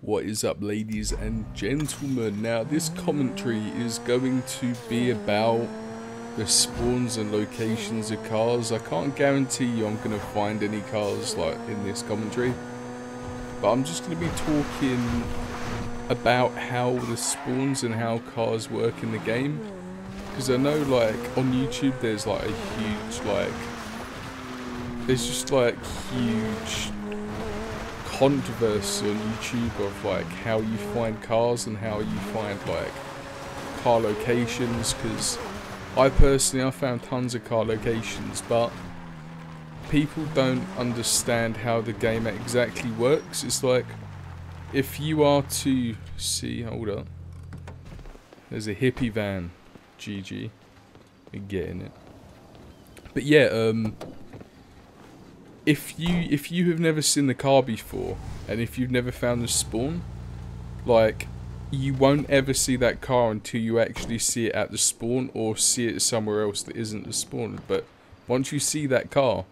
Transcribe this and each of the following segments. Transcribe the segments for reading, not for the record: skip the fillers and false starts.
What is up, ladies and gentlemen? Now this commentary is going to be about the spawns and locations of cars. I can't guarantee you I'm going to find any cars like in this commentary, but I'm just going to be talking about how the spawns and how cars work in the game, because I know like on YouTube there's like a huge huge controversy on YouTube of like how you find cars and how you find like car locations, because I found tons of car locations, but people don't understand how the game exactly works. It's like, if you are to see, hold up, there's a hippie van, GG, we're getting it. But yeah, if you have never seen the car before, and if you've never found the spawn, like, you won't ever see that car until you actually see it at the spawn or see it somewhere else that isn't the spawn. But once you see that car,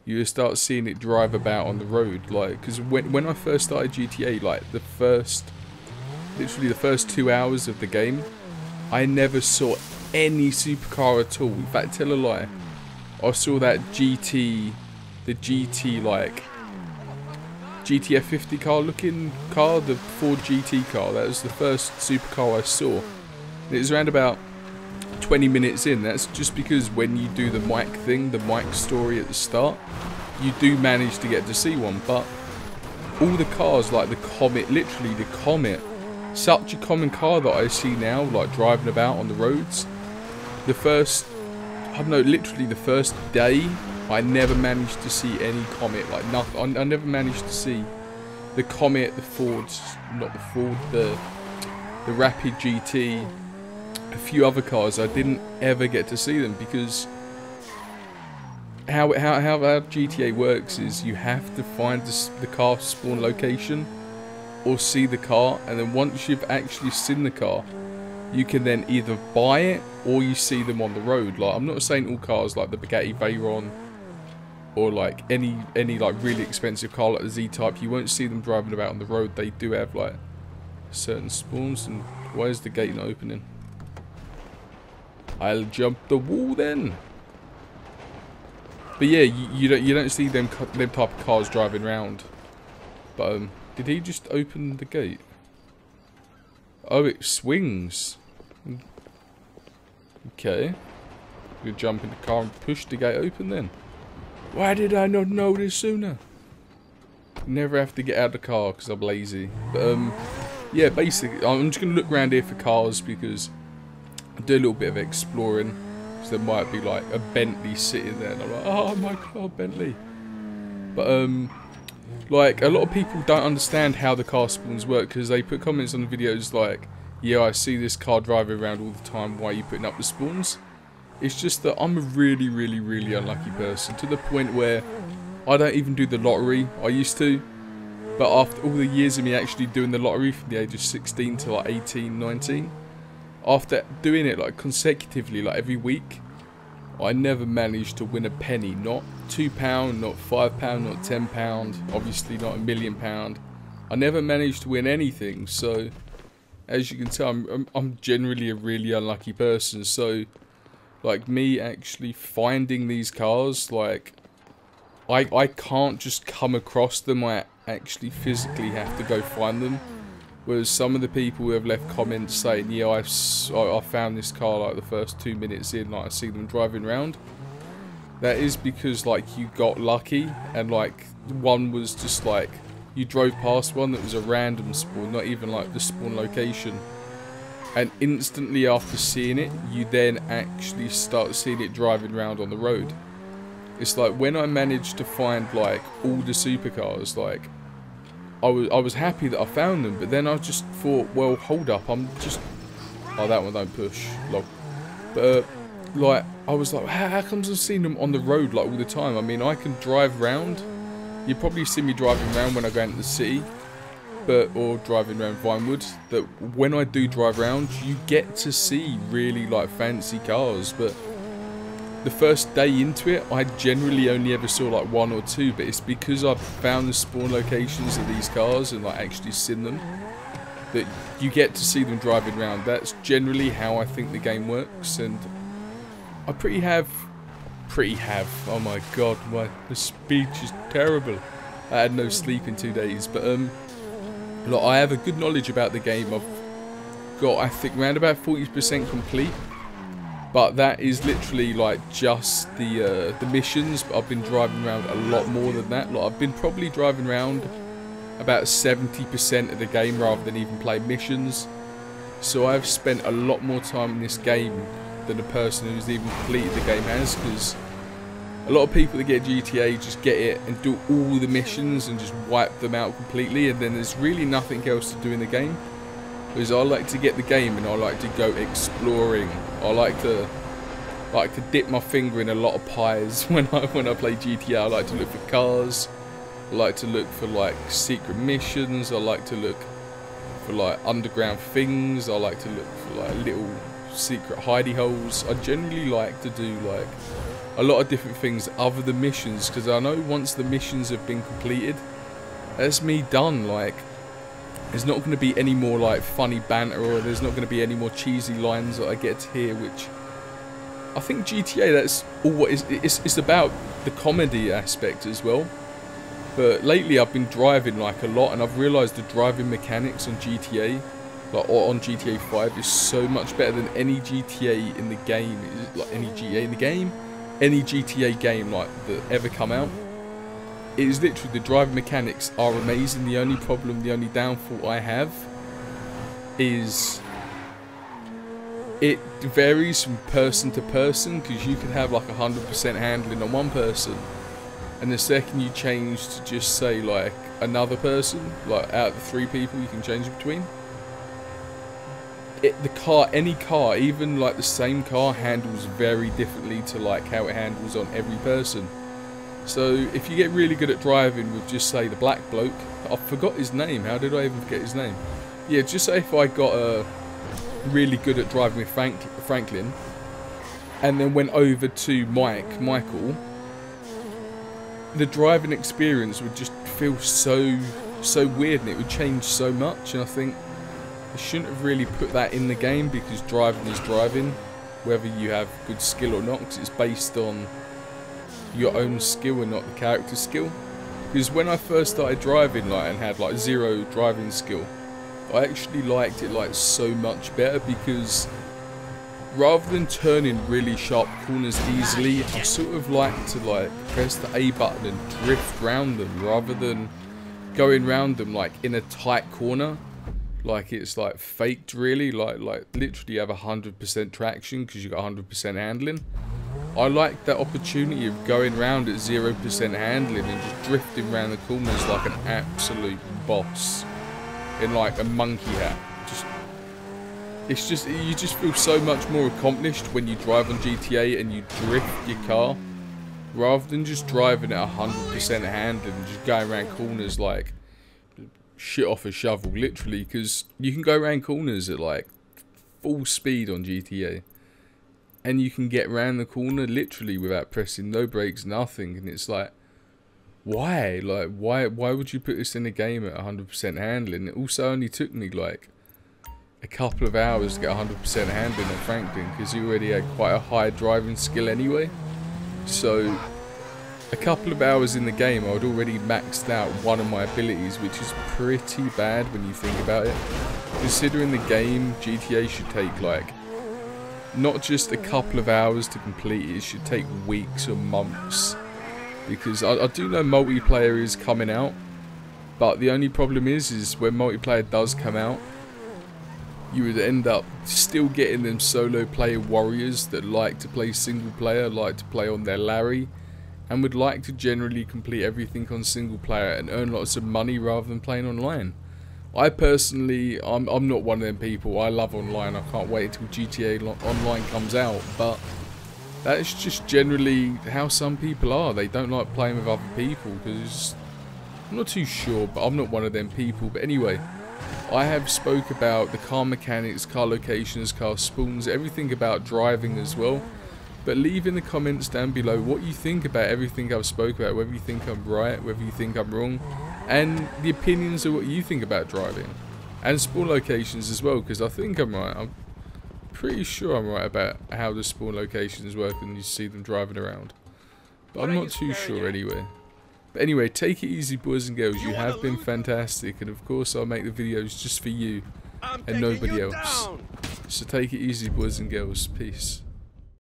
you start seeing it drive about on the road. Like, because when I first started GTA, like literally the first 2 hours of the game, I never saw any supercar at all. In fact, tell a lie, I saw that the GTA5 car looking car, the Ford GT car. That was the first supercar I saw. And it was around about 20 minutes in. That's just because when you do the mic thing, the mic story at the start, you do manage to get to see one. But all the cars, like the Comet, literally the Comet, such a common car that I see now, like driving about on the roads. The first, I don't know, literally the first day, I never managed to see any Comet, like nothing. I never managed to see the Comet, the Fords, not the Ford, the Rapid GT, a few other cars. I didn't ever get to see them, because how GTA works is you have to find the car spawn location or see the car, and then once you've actually seen the car, you can then either buy it or you see them on the road. Like, I'm not saying all cars like the Bugatti Veyron or like any like really expensive car like the Z-Type, you won't see them driving about on the road. They do have like certain spawns. And why is the gate not opening? I'll jump the wall then. But yeah, you don't see them type of cars driving around. But did he just open the gate? Oh, it swings. Okay, we'll jump in the car and push the gate open then. Why did I not know this sooner? Never have to get out of the car because I'm lazy. But yeah, basically, I'm just going to look around here for cars, because I do a little bit of exploring. So there might be like a Bentley sitting there, and I'm like, oh my god, Bentley. But like, a lot of people don't understand how the car spawns work, because they put comments on the videos like, yeah, I see this car driving around all the time, why are you putting up the spawns? It's just that I'm a really unlucky person, to the point where I don't even do the lottery. I used to, but after all the years of me actually doing the lottery from the age of 16 to like 18, 19, after doing it like consecutively, like every week, I never managed to win a penny. Not £2, not £5, not £10, obviously not £1 million. I never managed to win anything. So as you can tell, I'm generally a really unlucky person. So like, me actually finding these cars, like, I can't just come across them. I actually physically have to go find them. Whereas some of the people who have left comments saying, yeah, I found this car like the first 2 minutes in, like I see them driving around. That is because like you got lucky, and like one was just like, you drove past one that was a random spawn, not even like the spawn location. And instantly after seeing it, you then actually start seeing it driving around on the road. It's like, when I managed to find like all the supercars, like, I was happy that I found them, but then I just thought, well, hold up, I'm just, oh, that one don't push, lol. But like, I was like, how comes I've seen them on the road like all the time? I mean, I can drive around. You probably see me driving around when I go into the city, or driving around Vinewood. That when I do drive around, you get to see really like fancy cars. But the first day into it, I generally only ever saw like 1 or 2, but it's because I've found the spawn locations of these cars and like actually seen them, that you get to see them driving around. That's generally how I think the game works, and I pretty have, oh my god, the speech is terrible. I had no sleep in 2 days, but look, I have a good knowledge about the game. I've got, I think, around about 40% complete. But that is literally like just the missions. But I've been driving around a lot more than that. Like, I've been probably driving around about 70% of the game rather than even play missions. So I've spent a lot more time in this game than a person who's even completed the game has. Because a lot of people that get GTA just get it and do all the missions and just wipe them out completely. And then there's really nothing else to do in the game. Because I like to get the game and I like to go exploring. I like to dip my finger in a lot of pies when I play GTA. I like to look for cars. I like to look for like secret missions. I like to look for like underground things. I like to look for like little secret hidey holes. I generally like to do like a lot of different things other than missions, because I know once the missions have been completed, that's me done. Like, there's not going to be any more like funny banter, or there's not going to be any more cheesy lines that I get to hear, which I think GTA, that's all what it's about, the comedy aspect as well. But lately I've been driving like a lot, and I've realised the driving mechanics on GTA, like, or on GTA 5, is so much better than any GTA in the game. Like any GTA in the game, any GTA game like that ever come out. It is literally, the driving mechanics are amazing. The only problem, the only downfall I have is it varies from person to person, because you can have like 100% handling on one person, and the second you change to just say like another person, like out of the 3 people you can change between, any car, even like the same car, handles very differently to like how it handles on every person. So if you get really good at driving with just say the black bloke, I forgot his name, how did I even forget his name? Yeah, just say if I got really good at driving with Franklin, and then went over to Michael, the driving experience would just feel so weird, and it would change so much. And I think I shouldn't have really put that in the game, because driving is driving, whether you have good skill or not, because it's based on your own skill and not the character's skill. Because when I first started driving and had like 0 driving skill, I actually liked it like so much better, because rather than turning really sharp corners easily, I sort of like to like press the A button and drift round them, rather than going round them like in a tight corner, like it's like faked really, like literally you have 100% traction because you got 100% handling. I like that opportunity of going round at 0% handling and just drifting around the corners like an absolute boss in like a monkey hat. You just feel so much more accomplished when you drive on GTA and you drift your car, rather than just driving at 100% handling and just going around corners like shit off a shovel, literally, because you can go around corners at like full speed on GTA. And you can get around the corner literally without pressing no brakes, nothing. And it's like, why? Like, why would you put this in a game at 100% handling? It also only took me like a couple of hours to get 100% handling on Franklin, because he already had quite a high driving skill anyway. So a couple of hours in the game, I'd already maxed out one of my abilities, which is pretty bad when you think about it. Considering the game, GTA should take like not just a couple of hours to complete, it should take weeks or months. Because I do know multiplayer is coming out, but the only problem is when multiplayer does come out, you would end up still getting them solo player warriors that like to play single player, like to play on their Larry, and would like to generally complete everything on single player and earn lots of money rather than playing online. I personally, I'm not one of them people. I love online. I can't wait until GTA Online comes out. But that's just generally how some people are. They don't like playing with other people, because I'm not too sure, but I'm not one of them people. But anyway, I have spoke about the car mechanics, car locations, car spawns, everything about driving as well. But leave in the comments down below what you think about everything I've spoke about, whether you think I'm right, whether you think I'm wrong, and the opinions of what you think about driving. And spawn locations as well, because I think I'm right. I'm pretty sure I'm right about how the spawn locations work when you see them driving around. But I'm not too sure anyway. But anyway, take it easy, boys and girls. You have been fantastic, and of course I'll make the videos just for you and nobody else. So take it easy, boys and girls. Peace.